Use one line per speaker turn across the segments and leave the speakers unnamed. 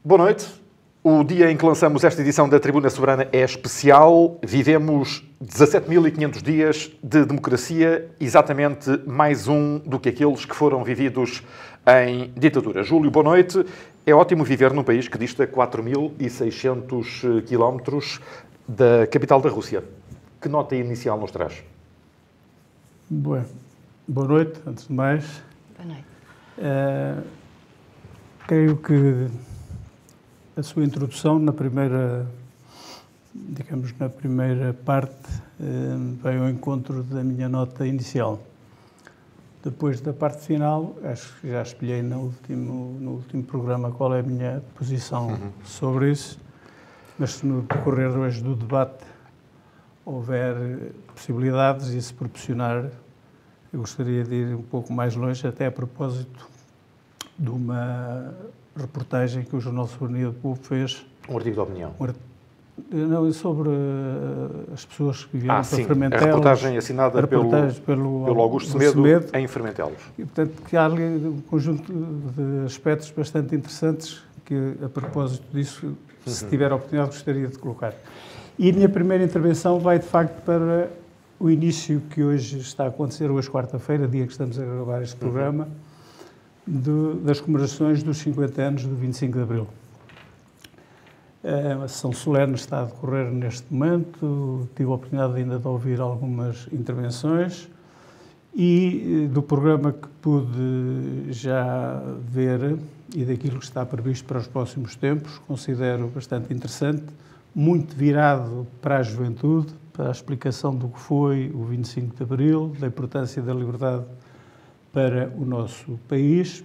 Boa noite. O dia em que lançamos esta edição da Tribuna Soberana é especial. Vivemos 17.500 dias de democracia, exatamente mais um do que aqueles que foram vividos em ditadura. Júlio, boa noite. É ótimo viver num país que dista 4.600 quilómetros da capital da Rússia. Que nota inicial nos traz?
Boa noite, antes de mais.
Boa noite.
Creio que a sua introdução na primeira parte veio ao encontro da minha nota inicial. Depois da parte final, acho que já espelhei no último programa qual é a minha posição sobre isso, mas se no decorrer hoje do debate houver possibilidades e se proporcionar, eu gostaria de ir um pouco mais longe, até a propósito de uma reportagem que o Jornal Soberania do Povo fez.
Um artigo de opinião.
Não, sobre as pessoas que vieram para Fermentelos.
A reportagem assinada pelo Augusto Semedo em Fermentelos.
E, portanto, que há ali um conjunto de aspectos bastante interessantes que, a propósito disso, se tiver a oportunidade, gostaria de colocar. E a minha primeira intervenção vai, de facto, para o início que hoje está a acontecer, hoje quarta-feira, dia que estamos a gravar este programa, das comemorações dos 50 anos do 25 de Abril. A sessão solene está a decorrer neste momento, tive a oportunidade ainda de ouvir algumas intervenções e do programa que pude já ver e daquilo que está previsto para os próximos tempos, considero bastante interessante, muito virado para a juventude, para a explicação do que foi o 25 de Abril, da importância da liberdade para o nosso país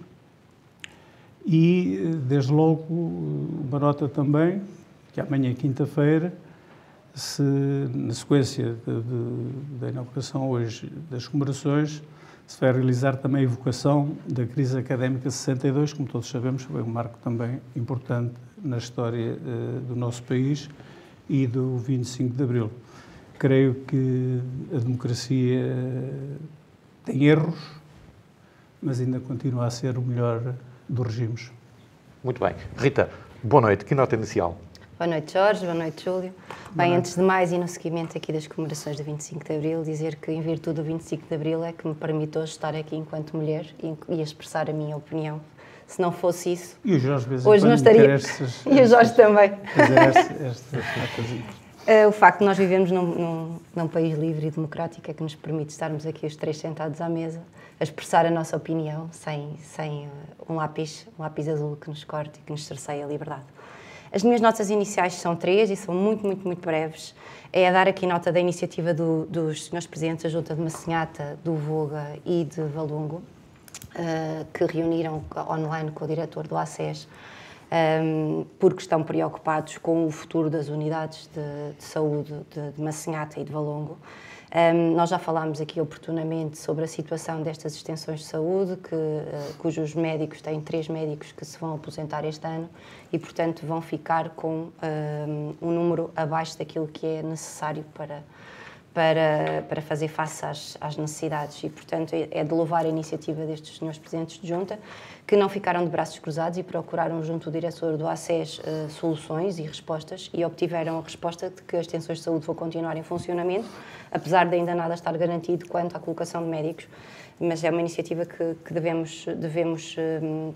e, desde logo, uma nota também, que amanhã, quinta-feira, na sequência da inauguração hoje das comemorações, se vai realizar também a evocação da crise académica 62, como todos sabemos, foi um marco também importante na história do nosso país e do 25 de Abril. Creio que a democracia tem erros, mas ainda continua a ser o melhor dos regimes.
Muito bem. Rita, boa noite. Que nota inicial?
Boa noite, Jorge. Boa noite, Júlio. Bem, antes de mais, e no seguimento aqui das comemorações do 25 de Abril, dizer que, em virtude do 25 de Abril, é que me permite hoje estar aqui enquanto mulher e expressar a minha opinião. Se não fosse isso,
e o Jorge,
hoje não estaria. E o Jorge também. O facto de nós vivemos num país livre e democrático é que nos permite estarmos aqui os três sentados à mesa a expressar a nossa opinião sem um lápis azul que nos corte e que nos cerceie a liberdade. As minhas notas iniciais são três e são muito breves. É a dar aqui nota da iniciativa dos senhores presidentes da Junta de Massinhata, do Voga e de Valongo, que reuniram online com o diretor do ACES, porque estão preocupados com o futuro das unidades de saúde de Massinhata e de Valongo. Nós já falámos aqui oportunamente sobre a situação destas extensões de saúde, cujos médicos, têm 3 médicos que se vão aposentar este ano e, portanto, vão ficar com um número abaixo daquilo que é necessário para fazer face às necessidades. E, portanto, é de louvar a iniciativa destes senhores presidentes de junta, que não ficaram de braços cruzados e procuraram, junto ao diretor do ACES, soluções e respostas, e obtiveram a resposta de que as extensões de saúde vão continuar em funcionamento, apesar de ainda nada estar garantido quanto à colocação de médicos, mas é uma iniciativa que devemos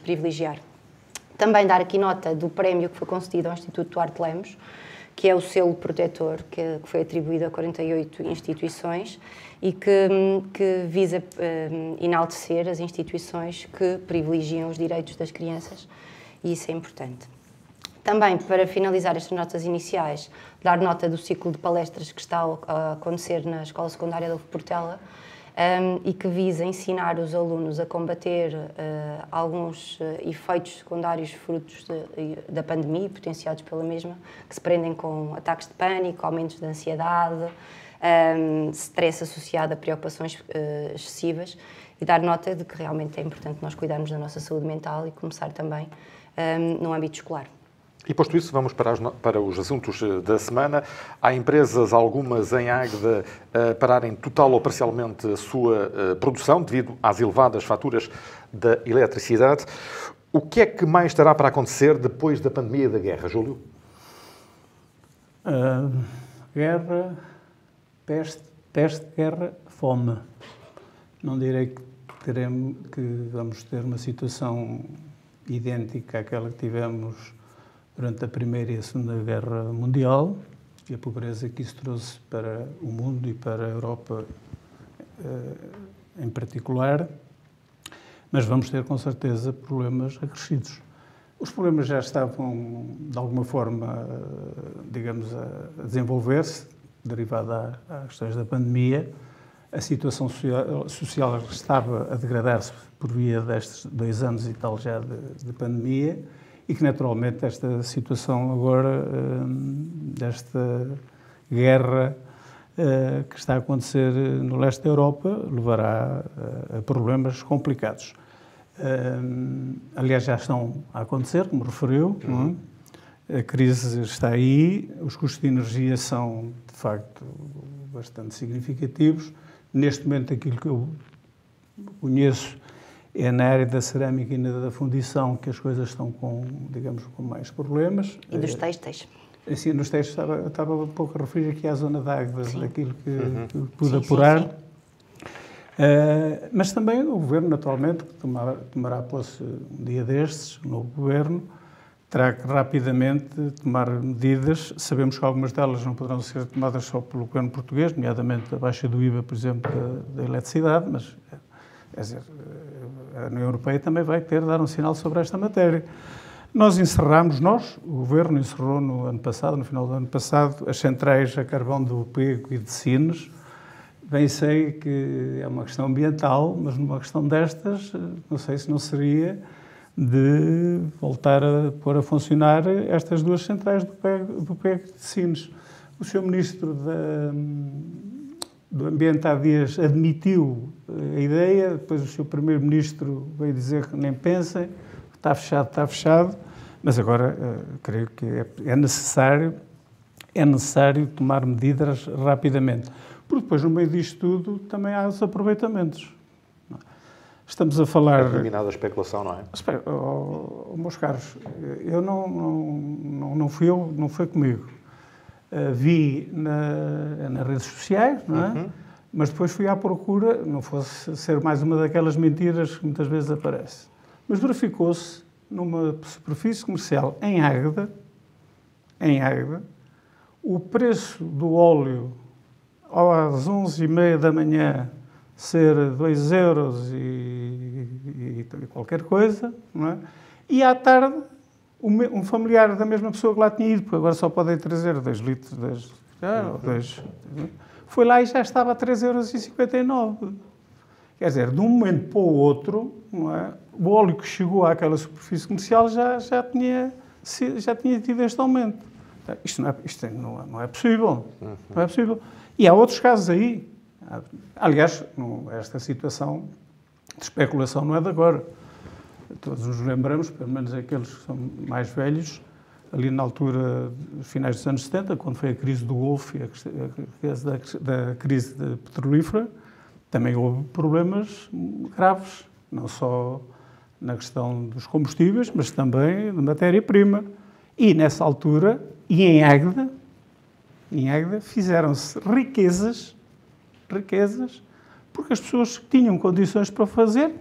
privilegiar. Também dar aqui nota do prémio que foi concedido ao Instituto Duarte Lemos, que é o selo protetor que foi atribuído a 48 instituições e que visa enaltecer as instituições que privilegiam os direitos das crianças, e isso é importante. Também, para finalizar estas notas iniciais, dar nota do ciclo de palestras que está a acontecer na Escola Secundária de Portela, e que visa ensinar os alunos a combater alguns efeitos secundários frutos da pandemia e potenciados pela mesma, que se prendem com ataques de pânico, aumentos de ansiedade, stress associado a preocupações excessivas, e dar nota de que realmente é importante nós cuidarmos da nossa saúde mental e começar também no âmbito escolar.
E posto isso, vamos para os assuntos da semana. Há empresas, algumas em Águeda, a pararem total ou parcialmente a sua produção devido às elevadas faturas da eletricidade. O que é que mais estará para acontecer depois da pandemia e da guerra, Júlio?
Guerra, peste, guerra, fome. Não direi que vamos ter uma situação idêntica àquela que tivemos durante a Primeira e a Segunda Guerra Mundial, e a pobreza que isso trouxe para o mundo e para a Europa em particular, mas vamos ter com certeza problemas acrescidos. Os problemas já estavam, de alguma forma, digamos, a desenvolver-se, derivada às questões da pandemia. A situação social estava a degradar-se por via destes 2 anos e tal já de pandemia, e que naturalmente esta situação agora, desta guerra que está a acontecer no leste da Europa, levará a problemas complicados. Aliás, já estão a acontecer, como referiu, não é? A crise está aí, os custos de energia são, de facto, bastante significativos. Neste momento, aquilo que eu conheço é na área da cerâmica e da fundição que as coisas estão com, digamos, com mais problemas.
E dos têxteis?
Assim, nos têxteis estava um pouco a referir aqui à zona de Águeda, daquilo que pude apurar. Sim. Mas também o Governo, naturalmente, que tomará posse um dia destes, o novo Governo, terá que rapidamente tomar medidas. Sabemos que algumas delas não poderão ser tomadas só pelo Governo português, nomeadamente a baixa do IVA, por exemplo, da eletricidade, mas quer dizer, a União Europeia também vai ter de dar um sinal sobre esta matéria. Nós, o Governo encerrou no ano passado, no final do ano passado, as centrais a carvão do Pego e de Sines. Bem sei que é uma questão ambiental, mas numa questão destas, não sei se não seria de voltar a pôr a funcionar estas 2 centrais do Pego e de Sines. O Sr. Ministro do Ambiente há dias admitiu a ideia, depois o Sr. Primeiro-Ministro veio dizer que nem pensem, está fechado, mas agora creio que é necessário tomar medidas rapidamente. Porque depois, no meio disto tudo, também há os aproveitamentos. Estamos a falar...
É denominada especulação, não é?
Meus caros, eu não foi comigo. Vi nas redes sociais, não é? Mas depois fui à procura, não fosse ser mais uma daquelas mentiras que muitas vezes aparece. Mas verificou-se numa superfície comercial em Águeda, o preço do óleo às 11h30 da manhã ser 2 euros e qualquer coisa, não é? E à tarde, um familiar da mesma pessoa que lá tinha ido, porque agora só podem trazer 2 litros, foi lá e já estava a 3,59 euros. Quer dizer, de um momento para o outro, não é? O óleo que chegou àquela superfície comercial já tinha tido este aumento. Isto não é possível. Não é possível. E há outros casos aí. Aliás, esta situação de especulação não é de agora. Todos nos lembramos, pelo menos aqueles que são mais velhos, ali na altura, finais dos anos 70, quando foi a crise do Golfo e da crise petrolífera, também houve problemas graves, não só na questão dos combustíveis, mas também de matéria-prima. E nessa altura, e em Águeda, fizeram-se riquezas, porque as pessoas que tinham condições para fazer,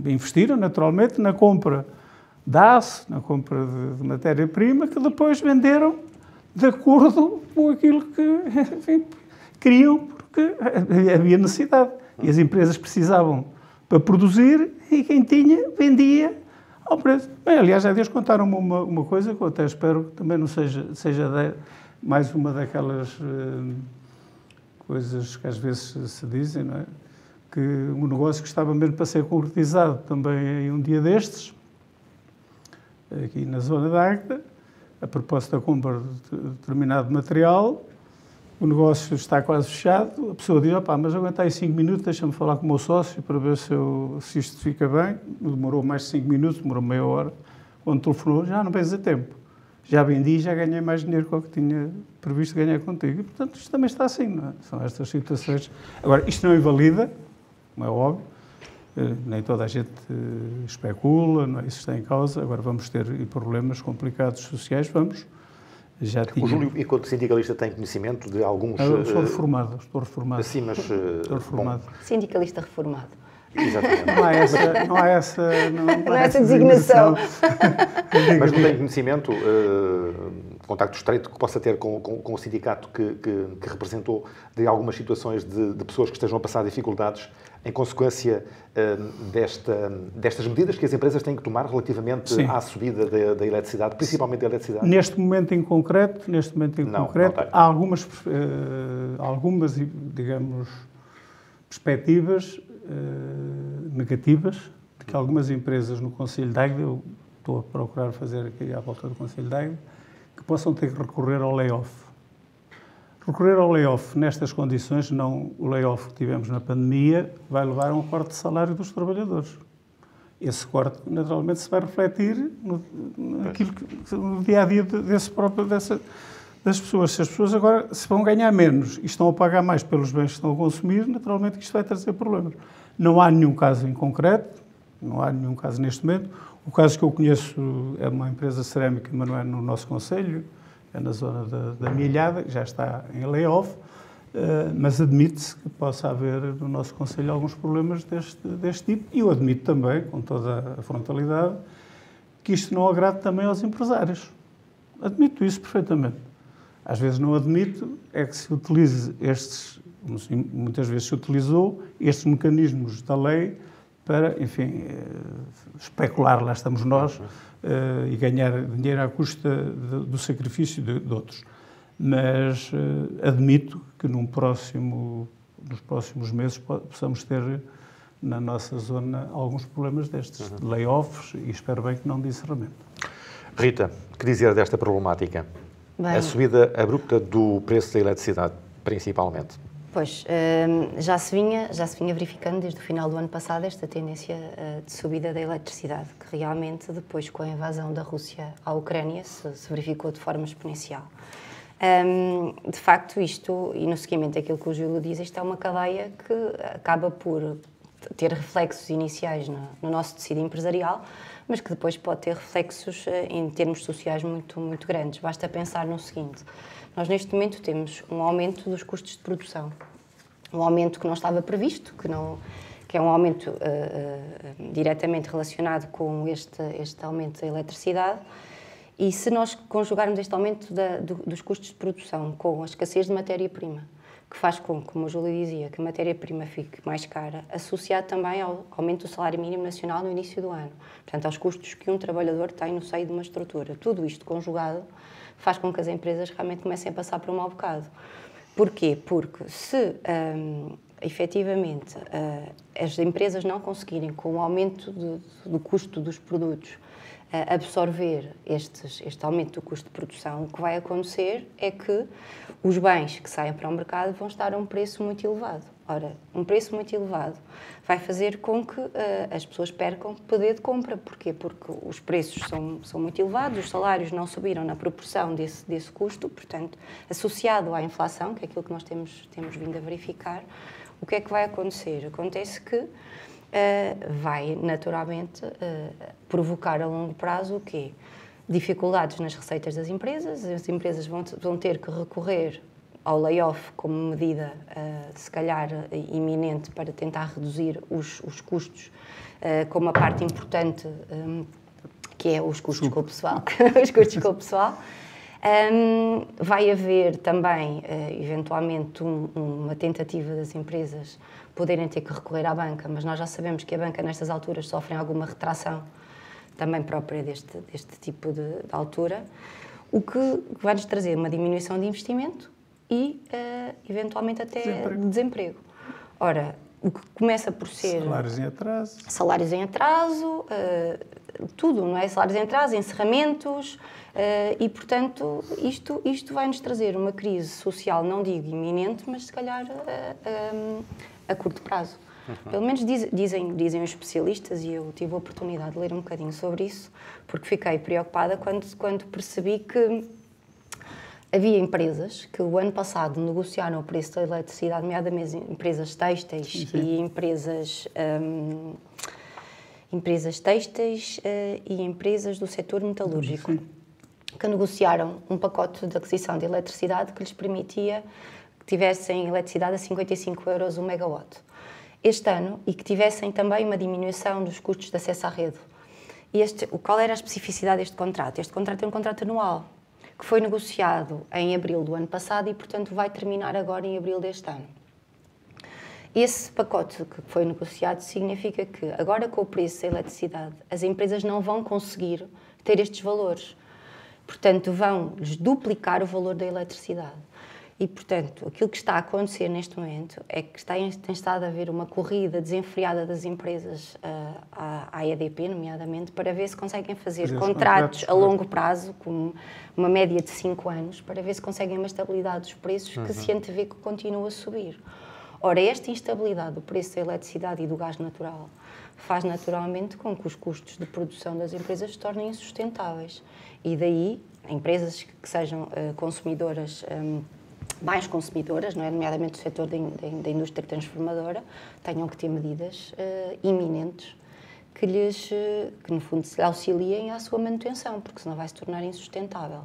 investiram naturalmente na compra de aço, na compra de matéria-prima, que depois venderam de acordo com aquilo que, enfim, queriam, porque havia necessidade. E as empresas precisavam para produzir e quem tinha, vendia ao preço. Bem, aliás, há dias contaram-me uma coisa que eu até espero que também não seja mais uma daquelas coisas que às vezes se dizem, não é? Que um negócio que estava mesmo para ser concretizado também em um dia destes, aqui na zona da Águeda, a propósito da compra de determinado material, o negócio está quase fechado, a pessoa diz, mas aguenta aí 5 minutos, deixa-me falar com o meu sócio para ver se isto fica bem. Demorou mais de 5 minutos, demorou meia hora. Quando telefonou, já não vens a tempo. Já vendi, já ganhei mais dinheiro que o que tinha previsto ganhar contigo. E, portanto, isto também está assim, não é? São estas situações. Agora, isto não invalida, como é óbvio, Nem toda a gente especula, não é isso que está em causa. Agora vamos ter problemas complicados sociais, vamos.
O Júlio, enquanto sindicalista, tem conhecimento de alguns...
Eu estou reformado.
Sim, mas...
Estou reformado.
Bom. Sindicalista reformado.
Exatamente.
Não há essa
designação.
Mas não tem conhecimento, contacto estreito que possa ter com o sindicato que representou de algumas situações de pessoas que estejam a passar dificuldades em consequência destas medidas que as empresas têm que tomar relativamente
Sim.
à subida da eletricidade, principalmente da eletricidade?
Neste momento em concreto, há algumas, digamos, perspectivas negativas de que algumas empresas no Conselho de Águeda, eu estou a procurar fazer aqui à volta do Conselho de Águeda, que possam ter que recorrer ao layoff. Recorrer ao layoff nestas condições, não o layoff que tivemos na pandemia, vai levar a um corte de salário dos trabalhadores. Esse corte, naturalmente, se vai refletir no dia-a-dia das pessoas. Se as pessoas agora se vão ganhar menos e estão a pagar mais pelos bens que estão a consumir, naturalmente que isto vai trazer problemas. Não há nenhum caso em concreto, não há nenhum caso neste momento. O caso que eu conheço é uma empresa cerâmica, mas não é no nosso concelho, é na zona da Milhada, que já está em layoff, mas admite-se que possa haver no nosso concelho alguns problemas deste tipo, e eu admito também, com toda a frontalidade, que isto não agrade também aos empresários. Admito isso perfeitamente. Às vezes não admito é que se utilize muitas vezes se utilizou estes mecanismos da lei para, enfim, especular, lá estamos nós, e ganhar dinheiro à custa do sacrifício de outros. Mas admito que nos próximos meses possamos ter na nossa zona alguns problemas destes, de layoffs, e espero bem que não de encerramento.
Rita, que dizer desta problemática?
Bem,
a subida abrupta do preço da eletricidade, principalmente.
Pois, já se vinha verificando desde o final do ano passado esta tendência de subida da eletricidade, que realmente depois com a invasão da Rússia à Ucrânia se verificou de forma exponencial. De facto, isto, e no seguimento daquilo que o Júlio diz, isto é uma cadeia que acaba por ter reflexos iniciais no nosso tecido empresarial, mas que depois pode ter reflexos em termos sociais muito, muito grandes. Basta pensar no seguinte: nós neste momento temos um aumento dos custos de produção, um aumento que não estava previsto, que é um aumento diretamente relacionado com este aumento da eletricidade, e se nós conjugarmos este aumento dos custos de produção com a escassez de matéria-prima, que faz com, como o Júlio dizia, que a matéria-prima fique mais cara, associado também ao aumento do salário mínimo nacional no início do ano, portanto, aos custos que um trabalhador tem no seio de uma estrutura. Tudo isto conjugado faz com que as empresas realmente comecem a passar por um mau bocado. Porquê? Porque se, efetivamente, as empresas não conseguirem, com o aumento do custo dos produtos, absorver este aumento do custo de produção, o que vai acontecer é que os bens que saem para o mercado vão estar a um preço muito elevado. Ora, um preço muito elevado vai fazer com que as pessoas percam poder de compra. Porquê? Porque os preços são muito elevados, os salários não subiram na proporção desse custo, portanto, associado à inflação, que é aquilo que nós temos vindo a verificar, o que é que vai acontecer? Acontece que vai naturalmente provocar a longo prazo o quê? Dificuldades nas receitas das empresas, as empresas vão ter que recorrer ao layoff como medida, se calhar, iminente para tentar reduzir os custos, com uma parte importante, que é os custos com o pessoal. Os custos com o pessoal. Vai haver também, eventualmente, uma tentativa das empresas poderem ter que recorrer à banca, mas nós já sabemos que a banca, nestas alturas, sofre alguma retração também própria deste tipo de altura, o que vai-nos trazer uma diminuição de investimento e, eventualmente, até desemprego. Ora, o que começa por ser... Salários em atraso, tudo, não é? Salários em atraso, encerramentos, e, portanto, isto vai-nos trazer uma crise social, não digo iminente, mas, se calhar, a curto prazo. Pelo menos dizem os especialistas, e eu tive a oportunidade de ler um bocadinho sobre isso, porque fiquei preocupada quando percebi que havia empresas que o ano passado negociaram o preço da eletricidade, nomeadamente empresas têxteis e empresas têxteis e empresas do setor metalúrgico, que negociaram um pacote de aquisição de eletricidade que lhes permitia que tivessem eletricidade a 55 euros o megawatt este ano e que tivessem também uma diminuição dos custos de acesso à rede. Qual era a especificidade deste contrato? Este contrato é um contrato anual, que foi negociado em abril do ano passado e, portanto, vai terminar agora em abril deste ano. Esse pacote que foi negociado significa que, agora com o preço da eletricidade, as empresas não vão conseguir ter estes valores. Portanto, vão-lhes duplicar o valor da eletricidade. E, portanto, aquilo que está a acontecer neste momento é que tem estado a haver uma corrida desenfreada das empresas à EDP, nomeadamente, para ver se conseguem fazer contratos a longo prazo, com uma média de 5 anos, para ver se conseguem uma estabilidade dos preços que se antevê que continua a subir. Ora, esta instabilidade do preço da eletricidade e do gás natural faz naturalmente com que os custos de produção das empresas se tornem insustentáveis. E daí, empresas que sejam consumidoras, mais consumidoras, não é? Nomeadamente o setor da indústria transformadora, tenham que ter medidas iminentes que no fundo, se auxiliem à sua manutenção, porque senão vai se tornar insustentável.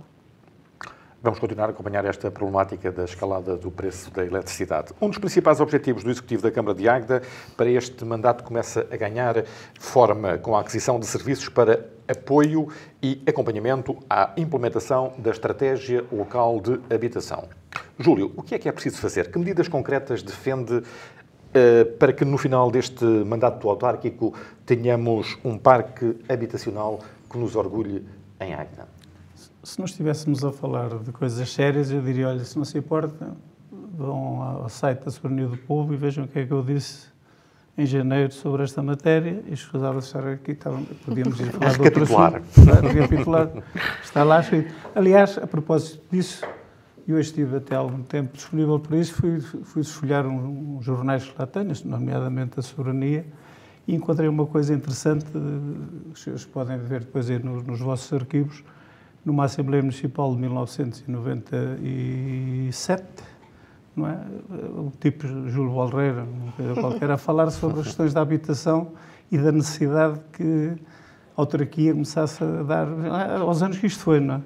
Vamos continuar a acompanhar esta problemática da escalada do preço da eletricidade. Um dos principais objetivos do Executivo da Câmara de Águeda para este mandato começa a ganhar forma com a aquisição de serviços para apoio e acompanhamento à implementação da Estratégia Local de Habitação. Júlio, o que é preciso fazer? Que medidas concretas defende para que no final deste mandato autárquico tenhamos um parque habitacional que nos orgulhe em Águeda?
Se nós estivéssemos a falar de coisas sérias, eu diria, olha, se não se importa, vão ao site da Soberania do Povo e vejam o que é que eu disse em janeiro sobre esta matéria e escusava de estar aqui, podíamos ir falar de outro assunto. Recapitular. Está lá escrito. Aliás, a propósito disso, eu estive até há algum tempo disponível para isso, fui desfolhar uns jornais que lá tenho, nomeadamente a Soberania, e encontrei uma coisa interessante, os senhores podem ver depois aí nos vossos arquivos, numa Assembleia Municipal de 1997, não é? O tipo Júlio Balreira, uma coisa qualquer, a falar sobre as questões da habitação e da necessidade que a autarquia começasse a dar aos anos que isto foi, não é?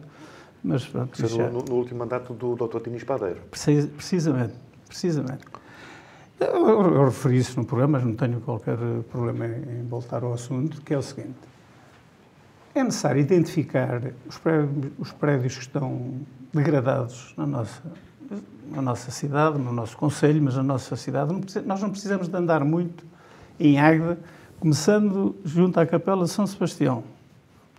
Mas pronto,
no último mandato do Dr. Tino Espadeiro.
Precisamente. Eu referi isso no programa, mas não tenho qualquer problema em voltar ao assunto, que é o seguinte. É necessário identificar os prédios que estão degradados na nossa cidade, no nosso concelho, mas na nossa cidade. Nós não precisamos de andar muito em Águeda, começando junto à Capela de São Sebastião,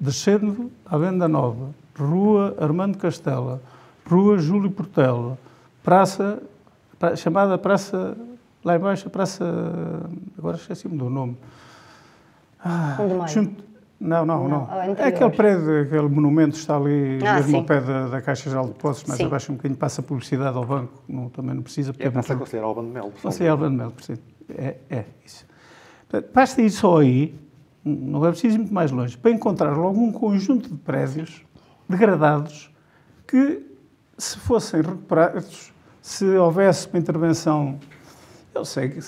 descendo à Venda Nova, Rua Armando Castela, Rua Júlio Portela, chamada Praça, lá embaixo, Praça, agora esqueci-me do nome. Não. É aquele prédio, aquele monumento está ali, mesmo ao pé da Caixa Geral de Depósitos, mais abaixo um bocadinho, passa publicidade ao banco, também não precisa.
É a Praça Conselheiro Alban de Melo.
Conselheiro Alban de Melo, é isso. Basta ir só aí, não é preciso ir muito mais longe, para encontrar logo um conjunto de prédios degradados que, se fossem recuperados, se houvesse uma intervenção. Eu sei que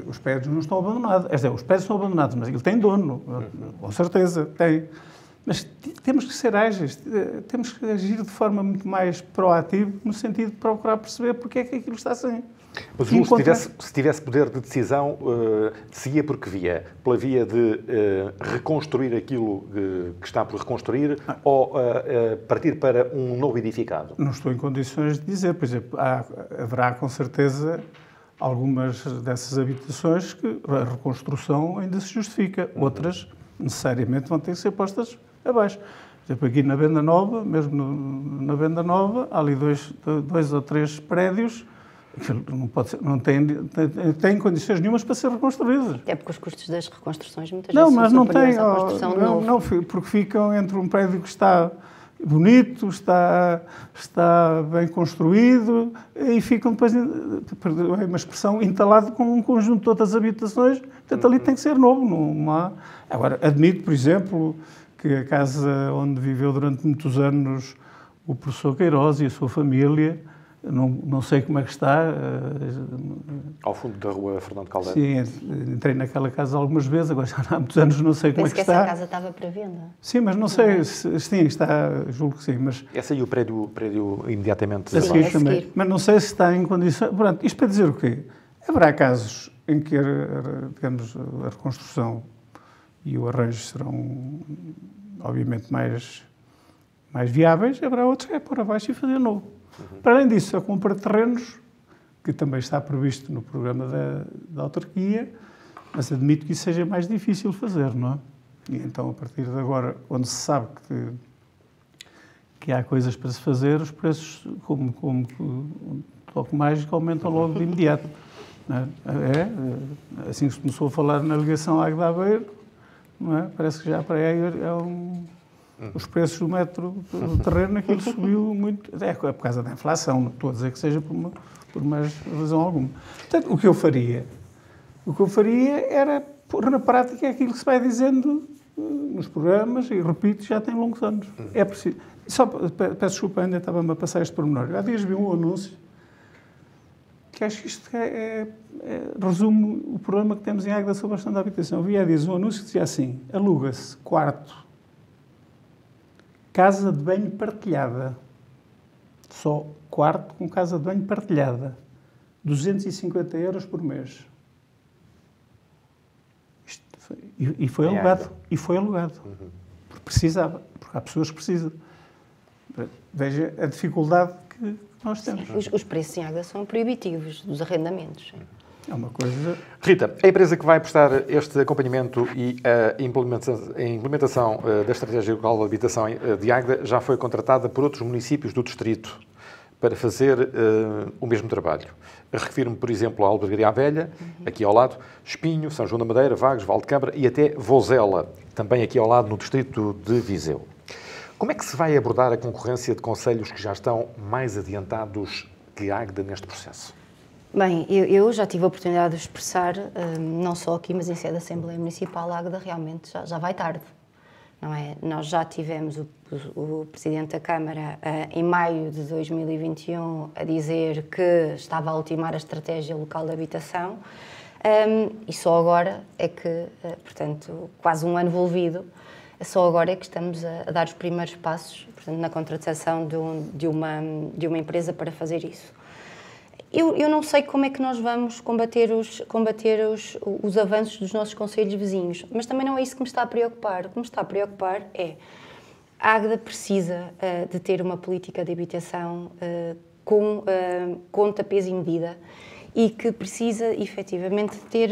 os prédios não estão abandonados. Os prédios estão abandonados, mas ele tem dono, com certeza, tem. Mas temos que ser ágeis, temos que agir de forma muito mais proativa, no sentido de procurar perceber porque é que aquilo está assim.
Mas, Júlio, se tivesse poder de decisão, seguia por que via? Pela via de reconstruir aquilo que está por reconstruir ou partir para um novo edificado?
Não estou em condições de dizer. Por exemplo, haverá com certeza algumas dessas habitações que a reconstrução ainda se justifica. Outras, necessariamente, vão ter que ser postas abaixo. Por exemplo, aqui na Venda Nova, mesmo na Venda Nova, há ali dois ou três prédios que não têm condições nenhumas para ser reconstruídos.
Até porque os custos das reconstruções muitas vezes são superiores à construção de novo.
Não, porque ficam entre um prédio que está bonito, está bem construído e ficam depois, é uma expressão, entalado com um conjunto de outras habitações. Portanto, ali tem que ser novo. Não há. Agora, admito, por exemplo, que a casa onde viveu durante muitos anos o professor Queiroz e a sua família. Não sei como é que está.
Ao fundo da rua Fernando Caldeira.
Sim, entrei naquela casa algumas vezes, agora já há muitos anos não sei como é que está.
Penso que essa casa estava para venda.
Sim, mas não sei, sim, está, julgo que sim. Mas...
Esse aí o prédio imediatamente
sim,
abaixo também. Mas não sei se está em condições... Pronto, isto para dizer o quê? Haverá casos em que, digamos, a reconstrução e o arranjo serão, obviamente, mais viáveis, haverá outros que é pôr abaixo e fazer novo. Para além disso, a compra de terrenos, que também está previsto no programa da autarquia, mas admito que isso seja mais difícil de fazer, não é? E então, a partir de agora, quando se sabe que há coisas para se fazer, os preços, como pouco mais, aumentam logo de imediato. Não é? Assim que se começou a falar na ligação Águeda-Aveiro, não é? Parece que já para aí os preços do metro do terreno, aquilo subiu muito. É por causa da inflação, não estou a dizer que seja por mais razão alguma. Portanto, o que eu faria era pôr na prática aquilo que se vai dizendo nos programas, e repito, já tem longos anos. É preciso. Só peço desculpa, ainda estava-me a passar este pormenor. Há dias vi um anúncio que acho que isto resume o problema que temos em Águeda sobre a questão da habitação. Vi há dias um anúncio que dizia assim: aluga-se quarto, casa de banho partilhada. Só quarto com casa de banho partilhada. 250 euros por mês. E foi alugado. E foi alugado. Porque precisava. Porque há pessoas que precisam. Veja a dificuldade que nós temos.
Sim, os preços em Águeda são proibitivos, dos arrendamentos.
É uma coisa...
Rita, a empresa que vai prestar este acompanhamento e a implementação da Estratégia Local de Habitação de Águeda já foi contratada por outros municípios do distrito para fazer o mesmo trabalho. Refiro-me, por exemplo, à Albergaria à Velha, aqui ao lado, Espinho, São João da Madeira, Vagos, Valdecâmara e até Vozela, também aqui ao lado, no distrito de Viseu. Como é que se vai abordar a concorrência de concelhos que já estão mais adiantados que Águeda neste processo?
Bem, eu já tive a oportunidade de expressar, não só aqui, mas em sede da Assembleia Municipal, Águeda realmente já vai tarde, não é? Nós já tivemos o Presidente da Câmara, em maio de 2021, a dizer que estava a ultimar a Estratégia Local de Habitação, e só agora é que, portanto, quase um ano envolvido, só agora é que estamos a dar os primeiros passos, portanto, na contratação de uma empresa para fazer isso. Eu não sei como é que nós vamos combater os avanços dos nossos concelhos vizinhos, mas também não é isso que me está a preocupar. O que me está a preocupar é a Águeda precisa de ter uma política de habitação com conta, peso e medida, e que precisa, efetivamente, ter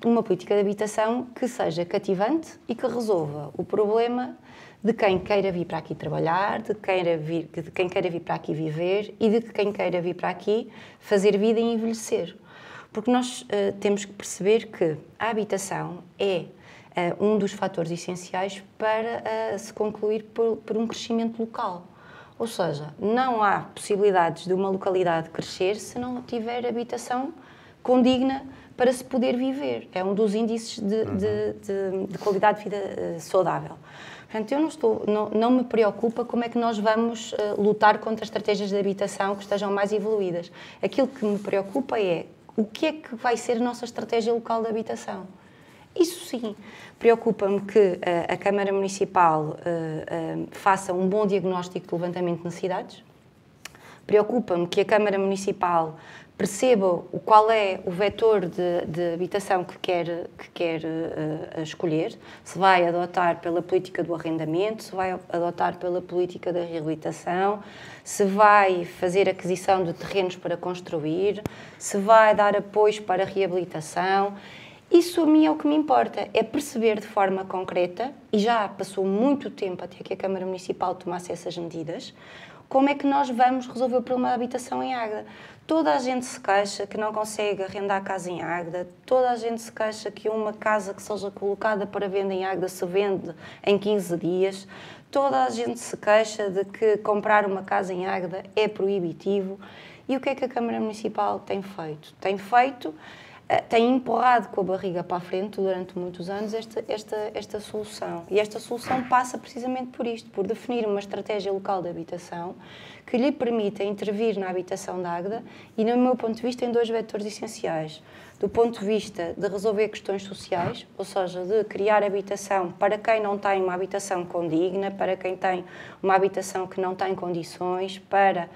uma política de habitação que seja cativante e que resolva o problema de quem queira vir para aqui trabalhar, de quem queira vir para aqui viver e de quem queira vir para aqui fazer vida e envelhecer. Porque nós temos que perceber que a habitação é um dos fatores essenciais para se concluir por um crescimento local. Ou seja, não há possibilidades de uma localidade crescer se não tiver habitação condigna para se poder viver. É um dos índices de qualidade de vida saudável. Portanto, não me preocupa como é que nós vamos lutar contra estratégias de habitação que estejam mais evoluídas. Aquilo que me preocupa é o que é que vai ser a nossa estratégia local de habitação. Isso sim, preocupa-me que a Câmara Municipal faça um bom diagnóstico de levantamento de necessidades. Preocupa-me que a Câmara Municipal perceba qual é o vetor de habitação que quer escolher, se vai adotar pela política do arrendamento, se vai adotar pela política da reabilitação, se vai fazer aquisição de terrenos para construir, se vai dar apoios para a reabilitação. Isso a mim é o que me importa, é perceber de forma concreta, e já passou muito tempo até que a Câmara Municipal tomasse essas medidas, como é que nós vamos resolver o problema da habitação em Águeda. Toda a gente se queixa que não consegue arrendar a casa em Águeda, toda a gente se queixa que uma casa que seja colocada para venda em Águeda se vende em 15 dias, toda a gente se queixa de que comprar uma casa em Águeda é proibitivo. E o que é que a Câmara Municipal tem feito? Tem feito tem empurrado com a barriga para a frente durante muitos anos esta solução. E esta solução passa precisamente por isto, por definir uma estratégia local de habitação que lhe permita intervir na habitação da Águeda e, no meu ponto de vista, em 2 vetores essenciais. Do ponto de vista de resolver questões sociais, ou seja, de criar habitação para quem não tem uma habitação condigna, para quem tem uma habitação que não tem condições, para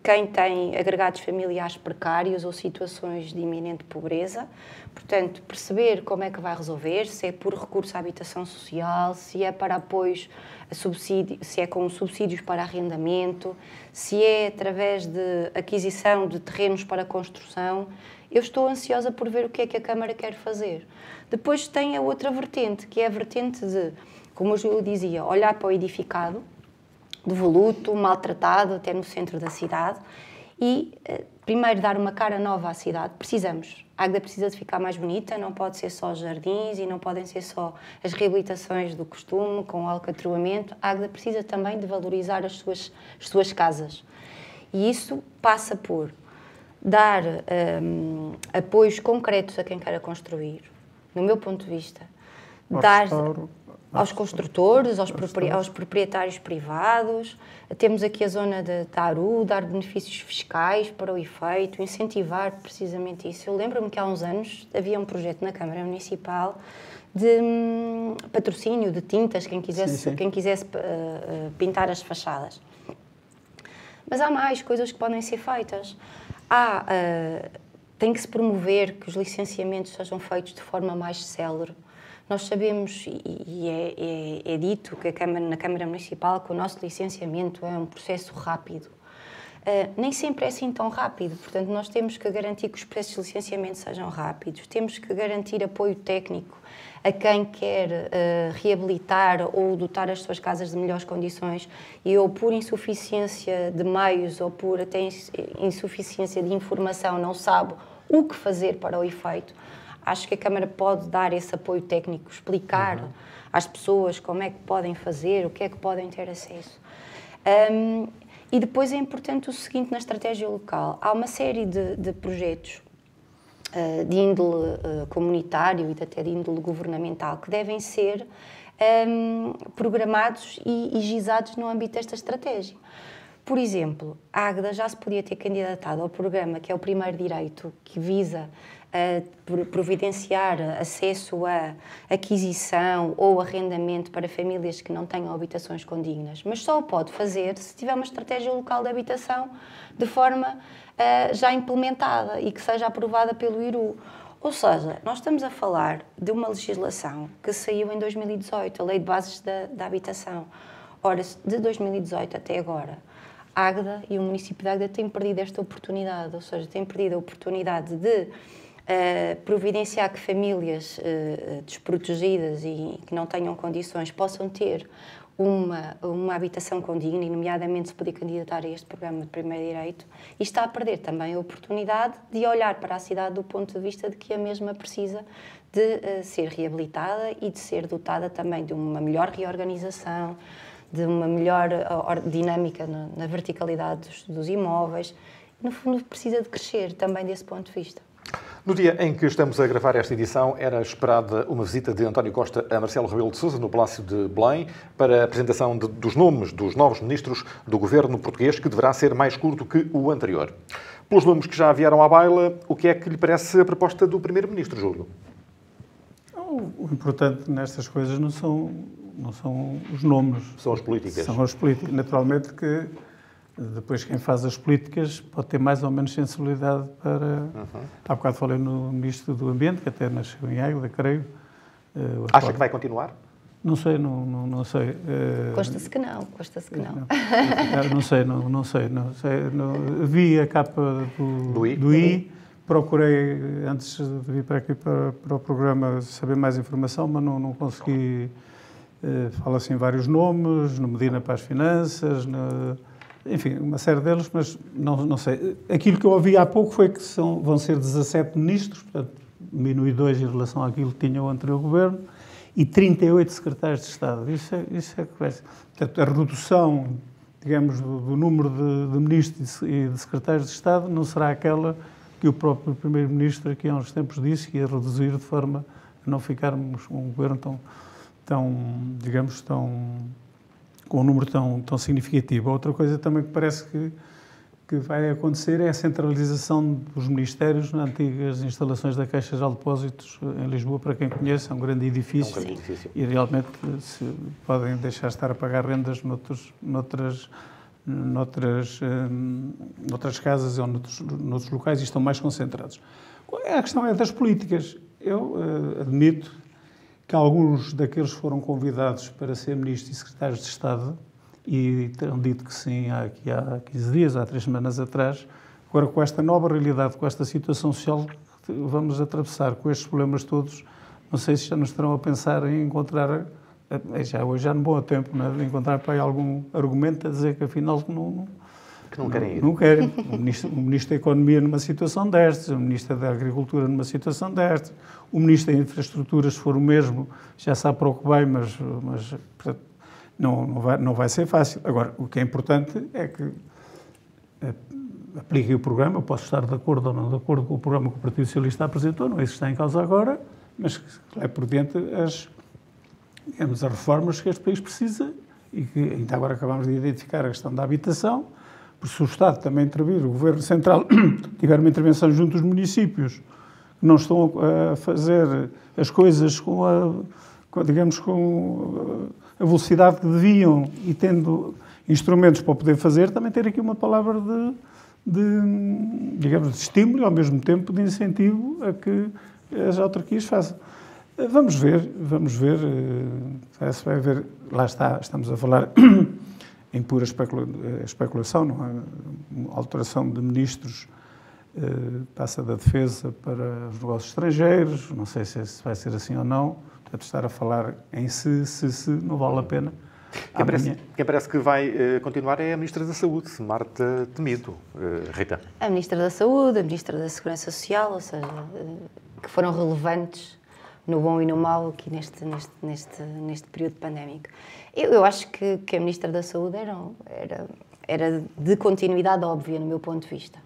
quem tem agregados familiares precários ou situações de iminente pobreza. Portanto, perceber como é que vai resolver, se é por recurso à habitação social, se é para apoios a subsídio, se é com subsídios para arrendamento, se é através de aquisição de terrenos para construção. Eu estou ansiosa por ver o que é que a Câmara quer fazer. Depois tem a outra vertente, que é a vertente de, como eu dizia, olhar para o edificado, devoluto, maltratado, até no centro da cidade, e primeiro dar uma cara nova à cidade. Precisamos. A Águeda precisa de ficar mais bonita, não pode ser só jardins e não podem ser só as reabilitações do costume, com alcatroamento. A Águeda precisa também de valorizar as suas casas. E isso passa por dar apoios concretos a quem queira construir, no meu ponto de vista, dar aos construtores, aos proprietários privados. Temos aqui a zona de Taru, dar benefícios fiscais para o efeito, incentivar precisamente isso. Eu lembro-me que há uns anos havia um projeto na Câmara Municipal de patrocínio de tintas, quem quisesse pintar as fachadas. Mas há mais coisas que podem ser feitas. Tem que se promover que os licenciamentos sejam feitos de forma mais célere. Nós sabemos, e é dito que na Câmara Municipal, que o nosso licenciamento é um processo rápido. Nem sempre é assim tão rápido, portanto, nós temos que garantir que os processos de licenciamento sejam rápidos, temos que garantir apoio técnico a quem quer reabilitar ou dotar as suas casas de melhores condições e ou por insuficiência de meios ou por até insuficiência de informação não sabe o que fazer para o efeito. Acho que a Câmara pode dar esse apoio técnico, explicar às pessoas como é que podem fazer, o que é que podem ter acesso. E depois é importante o seguinte na estratégia local. Há uma série de projetos de índole comunitário e até de índole governamental que devem ser programados e gizados no âmbito desta estratégia. Por exemplo, a Águeda já se podia ter candidatado ao programa que é o Primeiro Direito, que visa providenciar acesso a aquisição ou arrendamento para famílias que não tenham habitações condignas, mas só o pode fazer se tiver uma estratégia local de habitação de forma já implementada e que seja aprovada pelo IRU. Ou seja, nós estamos a falar de uma legislação que saiu em 2018, a Lei de Bases da Habitação. Ora, de 2018 até agora, a Águeda e o município de Águeda têm perdido esta oportunidade, ou seja, têm perdido a oportunidade de providenciar que famílias desprotegidas e que não tenham condições possam ter uma habitação condigna e, nomeadamente, se poder candidatar a este programa de Primeiro Direito, e está a perder também a oportunidade de olhar para a cidade do ponto de vista de que a mesma precisa de ser reabilitada e de ser dotada também de uma melhor reorganização, de uma melhor dinâmica na verticalidade dos imóveis. No fundo, precisa de crescer também desse ponto de vista.
No dia em que estamos a gravar esta edição, era esperada uma visita de António Costa a Marcelo Rebelo de Sousa no Palácio de Belém para a apresentação dos nomes dos novos ministros do governo português, que deverá ser mais curto que o anterior. Pelos nomes que já vieram à baila, o que é que lhe parece a proposta do primeiro-ministro, Júlio?
O importante nestas coisas não são os nomes.
São as políticas.
São as políticas. Naturalmente que depois quem faz as políticas pode ter mais ou menos sensibilidade para... Há bocado falei no Ministro do Ambiente, que até nasceu em Águeda, creio.
Acha que vai continuar?
Não sei, não sei.
Consta-se que não.
Não sei. Vi a capa do I. Procurei, antes de vir para aqui para o programa, saber mais informação, mas não consegui. Fala assim vários nomes, no Medina para as Finanças, enfim, uma série deles, mas não sei. Aquilo que eu ouvi há pouco foi que vão ser 17 ministros, portanto, diminui 2 em relação àquilo que tinha o anterior governo, e 38 secretários de Estado. Isso é que vai ser. Portanto, a redução, digamos, do número de ministros e de secretários de Estado não será aquela que o próprio Primeiro-Ministro aqui há uns tempos disse que ia reduzir de forma a não ficarmos com um governo com um número tão significativo. Outra coisa também que parece que vai acontecer é a centralização dos ministérios nas antigas instalações da Caixa de Depósitos em Lisboa. Para quem conhece, é um grande edifício, e realmente se podem deixar de estar a pagar rendas noutras casas ou noutros locais e estão mais concentrados. A questão é das políticas. Eu admito que alguns daqueles foram convidados para ser ministros e secretários de Estado e terão dito que sim há 15 dias, há 3 semanas atrás. Agora, com esta nova realidade, com esta situação social que vamos atravessar, com estes problemas todos, não sei se já nos estarão a pensar em encontrar, hoje já não vou a tempo, não é, de encontrar para aí algum argumento a dizer que afinal
não querem ir.
Não querem. O Ministro da Economia numa situação destas, o Ministro da Agricultura numa situação destas, o Ministro da Infraestrutura, se for o mesmo, já sabe para o que vai, mas portanto, não vai ser fácil. Agora, o que é importante é que apliquem o programa. Eu posso estar de acordo ou não de acordo com o programa que o Partido Socialista apresentou, não é isso que está em causa agora, mas que é por diante as reformas que este país precisa e que ainda agora acabamos de identificar a questão da habitação, porque se o Estado também intervir, o Governo Central tiver uma intervenção junto dos municípios que não estão a fazer as coisas com a velocidade que deviam e tendo instrumentos para o poder fazer, também ter aqui uma palavra de estímulo e ao mesmo tempo de incentivo a que as autarquias façam. Vamos ver, parece que vai haver, lá está, estamos a falar em pura especulação, não é? Alteração de ministros, passa da defesa para os negócios estrangeiros, não sei se vai ser assim ou não, portanto estar a falar em se não vale a pena.
Quem parece que vai continuar é a Ministra da Saúde, Marta Temido. Rita.
A Ministra da Saúde, a Ministra da Segurança Social, ou seja, que foram relevantes no bom e no mau aqui neste período pandémico. Eu acho que a Ministra da Saúde era de continuidade óbvia, no meu ponto de vista.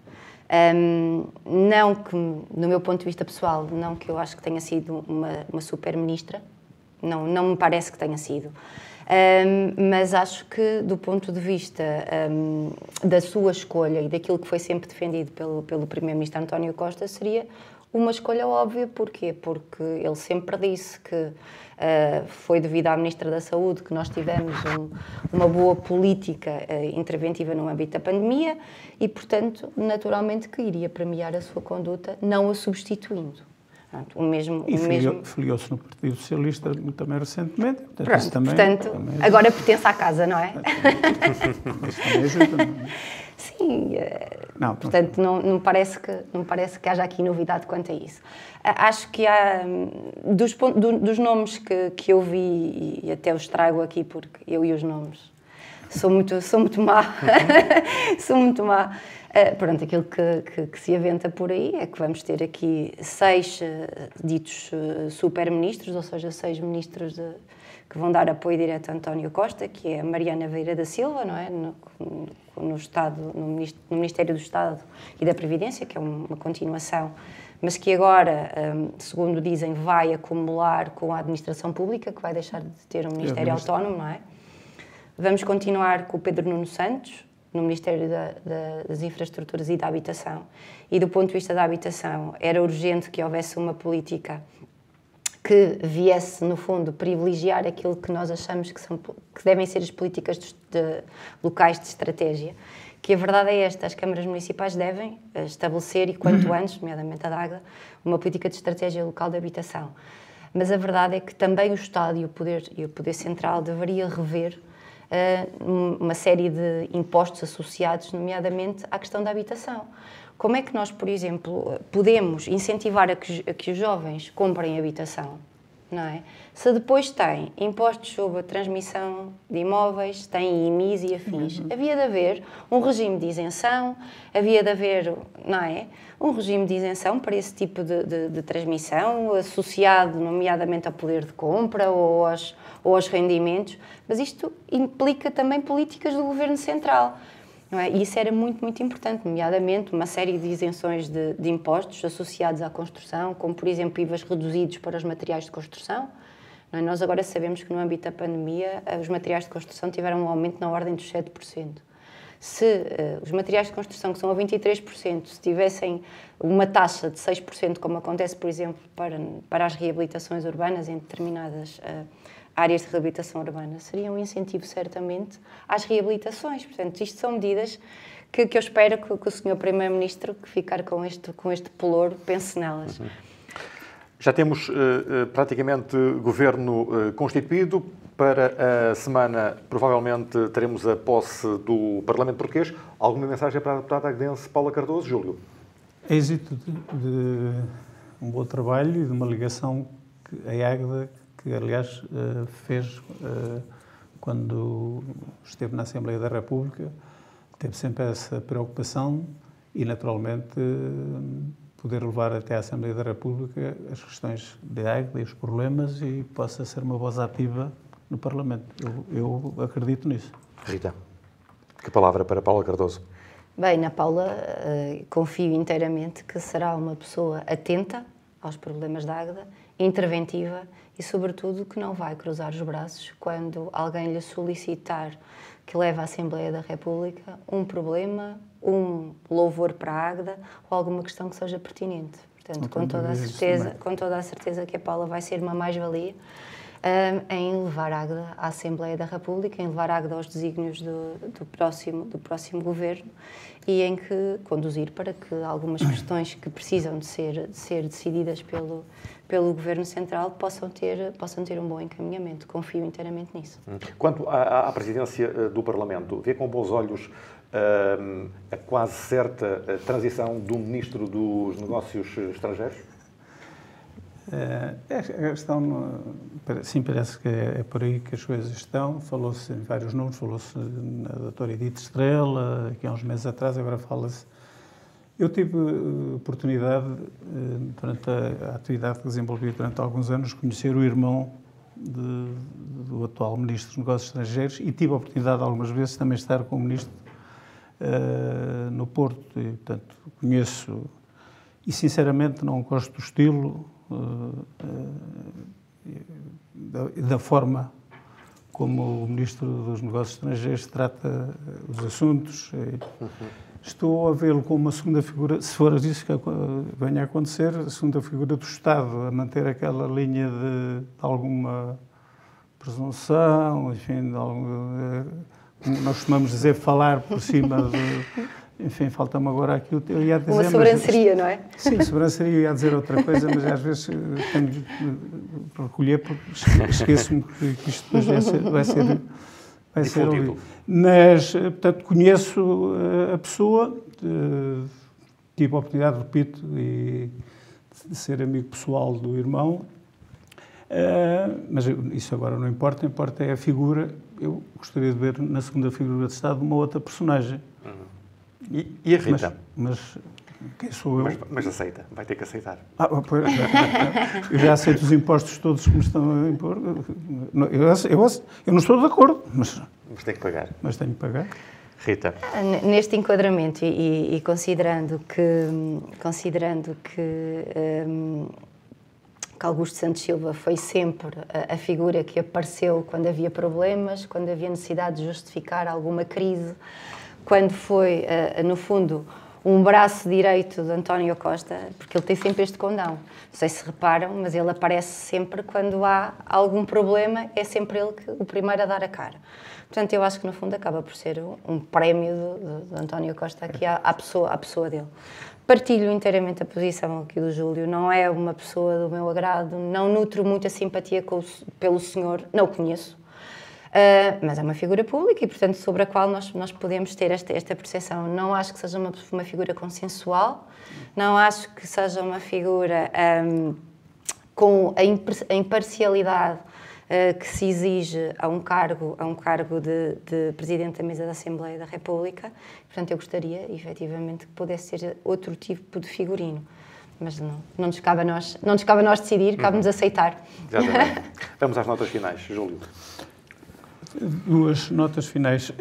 Não que, no meu ponto de vista pessoal, não que eu acho que tenha sido uma super ministra, não me parece que tenha sido. Mas acho que, do ponto de vista da sua escolha e daquilo que foi sempre defendido pelo Primeiro-Ministro António Costa, seria uma escolha óbvia. Porquê? Porque ele sempre disse que foi devido à Ministra da Saúde que nós tivemos uma boa política interventiva no âmbito da pandemia e, portanto, naturalmente que iria premiar a sua conduta, não a substituindo.
Filiou-se no Partido Socialista também recentemente.
Portanto, agora pertence à casa, não é?
Isso também ajuda, não é?
Sim, portanto, não me parece que haja aqui novidade quanto a isso. Acho que há, dos nomes que eu vi, e até os trago aqui, porque eu e os nomes sou muito má, sou muito má. Pronto, aquilo que se aventa por aí é que vamos ter aqui 6 ditos super-ministros, ou seja, 6 ministros que vão dar apoio direto a António Costa, que é a Mariana Vieira da Silva, não é? No Ministério do Estado e da Previdência, que é uma continuação, mas que agora, segundo dizem, vai acumular com a administração pública, que vai deixar de ter um Ministério autónomo, não é? Vamos continuar com o Pedro Nuno Santos, no Ministério das Infraestruturas e da Habitação. E do ponto de vista da habitação, era urgente que houvesse uma política que viesse, no fundo, privilegiar aquilo que nós achamos que devem ser as políticas locais de estratégia, que a verdade é esta: as câmaras municipais devem estabelecer, e quanto antes, nomeadamente a DAGDA, uma política de estratégia local de habitação. Mas a verdade é que também o Estado e o Poder Central deveria rever uma série de impostos associados, nomeadamente à questão da habitação. Como é que nós, por exemplo, podemos incentivar a que os jovens comprem habitação, não é? Se depois têm impostos sobre a transmissão de imóveis, têm IMIs e afins. Havia de haver um regime de isenção, havia de haver, não é? Um regime de isenção para esse tipo de transmissão, associado nomeadamente ao poder de compra ou aos rendimentos, mas isto implica também políticas do Governo Central. não é? E isso era muito, muito importante, nomeadamente uma série de isenções de impostos associados à construção, como, por exemplo, IVAs reduzidos para os materiais de construção. Não é? Nós agora sabemos que, no âmbito da pandemia, os materiais de construção tiveram um aumento na ordem dos 7%. Se os materiais de construção, que são a 23%, se tivessem uma taxa de 6%, como acontece, por exemplo, para as reabilitações urbanas em determinadas áreas de reabilitação urbana, seria um incentivo, certamente, às reabilitações. Portanto, isto são medidas que eu espero que o Sr. Primeiro-Ministro, que ficar com este pelouro, pense nelas.
Já temos praticamente governo constituído. Para a semana, provavelmente, teremos a posse do Parlamento Português. Alguma mensagem para a deputada agdense Paula Cardoso, Júlio?
Êxito de um bom trabalho e de uma ligação que a Águeda, que aliás fez quando esteve na Assembleia da República, teve sempre essa preocupação e, naturalmente, poder levar até à Assembleia da República as questões de Águeda e os problemas e possa ser uma voz ativa no Parlamento. Eu acredito nisso.
Rita, que palavra para Paula Cardoso?
Bem, na Paula confio inteiramente que será uma pessoa atenta aos problemas da Águeda, interventiva e, sobretudo, que não vai cruzar os braços quando alguém lhe solicitar que leve à Assembleia da República um problema, um louvor para a Águeda ou alguma questão que seja pertinente. Portanto, com toda a certeza que a Paula vai ser uma mais-valia em levar a Águeda à Assembleia da República, em levar a Águeda aos desígnios do próximo governo e em que conduzir para que algumas questões que precisam de ser decididas pelo Governo Central possam ter um bom encaminhamento. Confio inteiramente nisso.
Quanto à presidência do Parlamento, vê com bons olhos a quase certa transição do Ministro dos Negócios Estrangeiros?
A questão, sim, parece que é por aí que as coisas estão. Falou-se em vários números, falou-se na doutora Edith Estrela, aqui há uns meses atrás, agora fala-se. Eu tive oportunidade, durante a atividade que desenvolvi durante alguns anos, de conhecer o irmão do atual Ministro dos Negócios Estrangeiros e tive a oportunidade algumas vezes também de estar com o Ministro no Porto. E, portanto, conheço e, sinceramente, não gosto do estilo, da forma como o Ministro dos Negócios Estrangeiros trata os assuntos. Estou a vê-lo como uma segunda figura, se for isso que venha a acontecer, a segunda figura do Estado, a manter aquela linha de alguma presunção, enfim, como nós costumamos dizer, falar por cima de... Enfim, falta-me agora aqui eu ia dizer...
Uma sobranceria, não é?
Sim, sobranceria, eu ia dizer outra coisa, mas às vezes tenho de recolher porque esqueço-me que isto depois vai ser ouvido. Mas, portanto, conheço a pessoa, tive a oportunidade, repito, de ser amigo pessoal do irmão, mas isso agora não importa, importa é a figura. Eu gostaria de ver na segunda figura de Estado uma outra personagem.
E a Rita?
Mas quem sou eu?
Mas aceita, vai ter que aceitar.
Pois, eu já aceito os impostos todos que me estão a impor. Eu não estou de acordo, mas
tem que pagar.
Mas tenho que pagar.
Rita?
Neste enquadramento e considerando que Augusto Santos Silva foi sempre a figura que apareceu quando havia problemas, quando havia necessidade de justificar alguma crise, quando foi, no fundo, um braço direito de António Costa, porque ele tem sempre este condão. Não sei se reparam, mas ele aparece sempre quando há algum problema, é sempre ele o primeiro a dar a cara. Portanto, eu acho que, no fundo, acaba por ser um prémio de António Costa aqui à pessoa dele. Partilho inteiramente a posição aqui do Júlio, não é uma pessoa do meu agrado, não nutro muita simpatia pelo senhor, não o conheço. Mas é uma figura pública e, portanto, sobre a qual nós podemos ter esta percepção. Não acho que seja uma figura consensual, não acho que seja uma figura com a imparcialidade que se exige a um cargo de Presidente da Mesa da Assembleia da República. Portanto, eu gostaria, efetivamente, que pudesse ser outro tipo de figurino. Mas não nos cabe a nós decidir, cabe-nos aceitar.
Exatamente. Vamos às notas finais, Júlio.
Duas notas finais.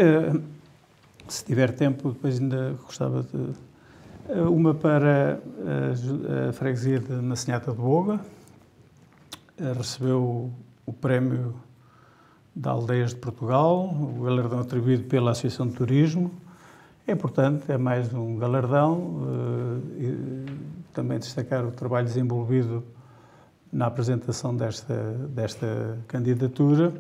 Se tiver tempo, depois ainda gostava de... Uma para a freguesia de Massinhata de Boga. Recebeu o prémio de Aldeias de Portugal, o galardão atribuído pela Associação de Turismo. É importante, é mais um galardão. Também destacar o trabalho desenvolvido na apresentação desta candidatura.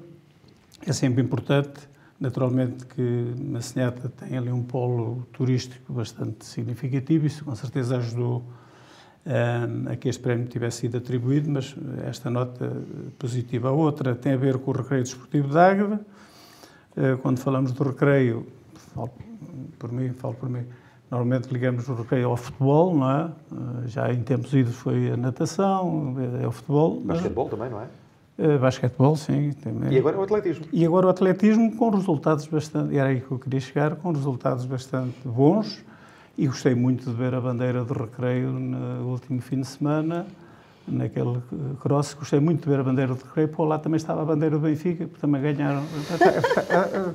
É sempre importante, naturalmente, que Massinhata tem ali um polo turístico bastante significativo, isso com certeza ajudou a que este prémio tivesse sido atribuído, mas esta nota positiva. A outra tem a ver com o Recreio Desportivo de Águeda. Quando falamos do recreio, falo por mim, normalmente ligamos o recreio ao futebol, não é? Já em tempos idos foi a natação, é o futebol.
Basquetebol também, não é?
Basquetebol, sim. Também.
E agora o atletismo.
E agora o atletismo com resultados bastante... Era aí que eu queria chegar, com resultados bastante bons. E gostei muito de ver a bandeira do recreio no último fim de semana, naquele cross. Gostei muito de ver a bandeira do recreio. Por lá também estava a bandeira do Benfica, que também ganharam.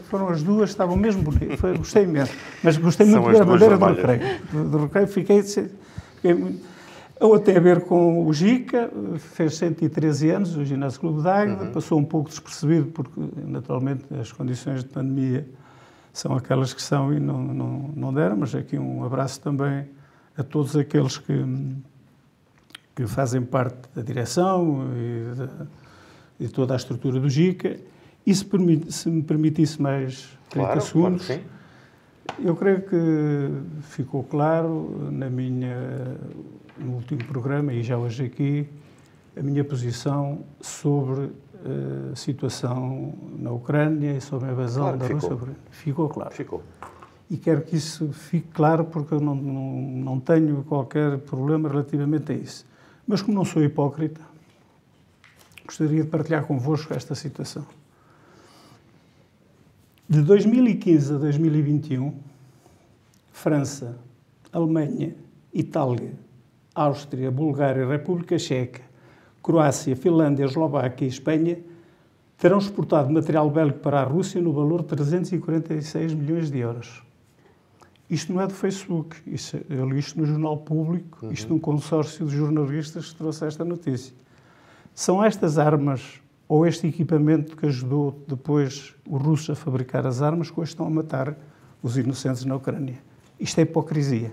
Foram as duas, estavam mesmo bonitas. Gostei mesmo. Mas gostei muito de ver a bandeira do recreio. Do recreio fiquei ou tem a ver com o Gica, fez 113 anos, o Ginásio Clube de Águeda, passou um pouco despercebido, porque naturalmente as condições de pandemia são aquelas que são e não deram, mas aqui um abraço também a todos aqueles que fazem parte da direção e de toda a estrutura do Gica. E se me permitisse mais 30 segundos,
claro que sim.
Eu creio que ficou claro no último programa, e já hoje aqui, a minha posição sobre a situação na Ucrânia e sobre a invasão da Rússia. Ficou claro.
Ficou.
E quero que isso fique claro, porque eu não tenho qualquer problema relativamente a isso. Mas como não sou hipócrita, gostaria de partilhar convosco esta situação. De 2015 a 2021, França, Alemanha, Itália, Áustria, Bulgária, República Checa, Croácia, Finlândia, Eslováquia e Espanha terão exportado material bélico para a Rússia no valor de 346 milhões de euros. Isto não é do Facebook, eu li isto no Jornal Público, isto num consórcio de jornalistas que trouxe esta notícia. São estas armas ou este equipamento que ajudou depois os russos a fabricar as armas que hoje estão a matar os inocentes na Ucrânia. Isto é hipocrisia.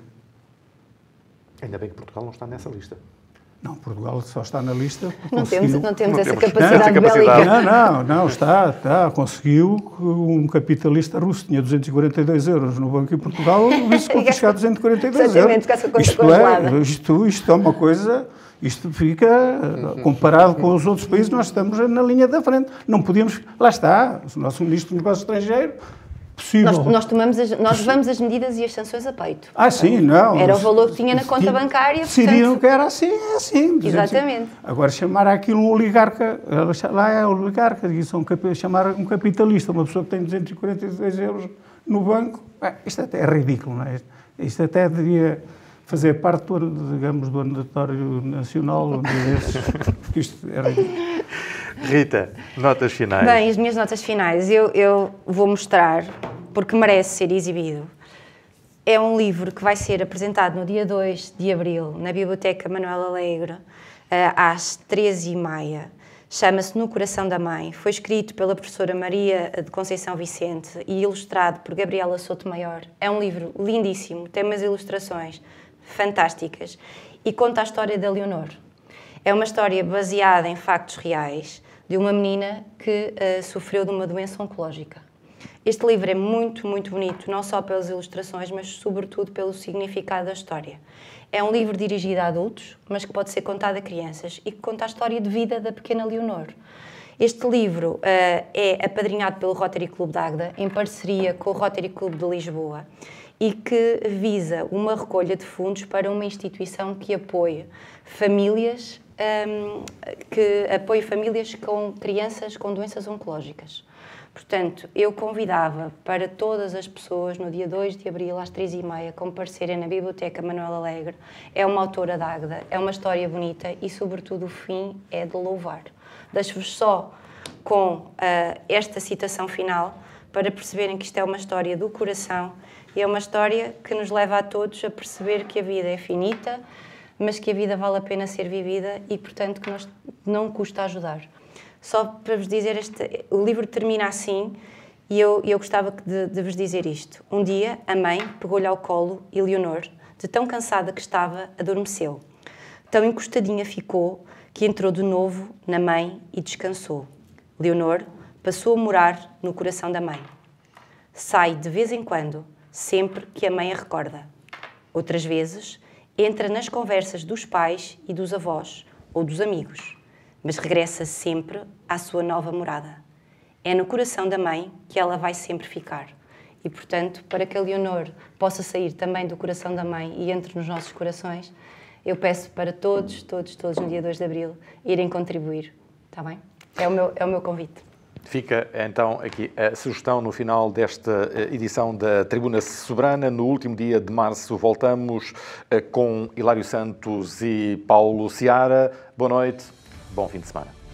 Ainda bem que Portugal não está nessa lista.
Não, Portugal só está na lista.
Não temos essa capacidade bélica.
Não, está. Conseguiu que um capitalista russo tinha 242 euros no banco em Portugal, isso confiscar 242 euros. Isto é uma coisa... Isto fica, comparado com os outros países, nós estamos na linha da frente. Não podíamos... Lá está, o nosso Ministro dos Negócios Estrangeiros, possível...
Nós levamos as medidas e as sanções a peito.
Sim, não.
Era o valor que tinha na conta bancária,
decidiram que era assim, é assim.
Exatamente.
Agora, chamar aquilo um oligarca, lá é oligarca, chamar um capitalista, uma pessoa que tem 242 euros no banco, isto até é ridículo, não é? Isto até devia... fazer parte, digamos, do andatório nacional, porque isto era...
Rita, notas finais.
Bem, as minhas notas finais, eu vou mostrar, porque merece ser exibido. É um livro que vai ser apresentado no dia 2 de abril, na Biblioteca Manuel Alegre, às 13h30. Chama-se No Coração da Mãe. Foi escrito pela professora Maria de Conceição Vicente e ilustrado por Gabriela Sotomayor. É um livro lindíssimo, tem umas ilustrações fantásticas e conta a história da Leonor. É uma história baseada em factos reais de uma menina que sofreu de uma doença oncológica. Este livro é muito, muito bonito, não só pelas ilustrações, mas sobretudo pelo significado da história. É um livro dirigido a adultos, mas que pode ser contado a crianças e que conta a história de vida da pequena Leonor. Este livro é apadrinhado pelo Rotary Clube de Águeda, em parceria com o Rotary Clube de Lisboa, e que visa uma recolha de fundos para uma instituição que apoie famílias, com crianças com doenças oncológicas. Portanto, eu convidava para todas as pessoas, no dia 2 de abril, às 13h30, comparecerem na Biblioteca Manuel Alegre. É uma autora de Águeda, é uma história bonita e, sobretudo, o fim é de louvar. Deixo-vos só com esta citação final, para perceberem que isto é uma história do coração e é uma história que nos leva a todos a perceber que a vida é finita, mas que a vida vale a pena ser vivida e, portanto, que não custa ajudar. Só para vos dizer, o livro termina assim e eu gostava de vos dizer isto. Um dia, a mãe pegou-lhe ao colo e Leonor, de tão cansada que estava, adormeceu. Tão encostadinha ficou que entrou de novo na mãe e descansou. Leonor passou a morar no coração da mãe. Sai de vez em quando, sempre que a mãe a recorda. Outras vezes, entra nas conversas dos pais e dos avós ou dos amigos, mas regressa sempre à sua nova morada. É no coração da mãe que ela vai sempre ficar. E, portanto, para que a Leonor possa sair também do coração da mãe e entre nos nossos corações, eu peço para todos, no dia 2 de Abril, irem contribuir. Está bem? É o meu convite.
Fica, então, aqui a sugestão no final desta edição da Tribuna Soberana. No último dia de março voltamos com Hilário Santos e Paulo Seara. Boa noite, bom fim de semana.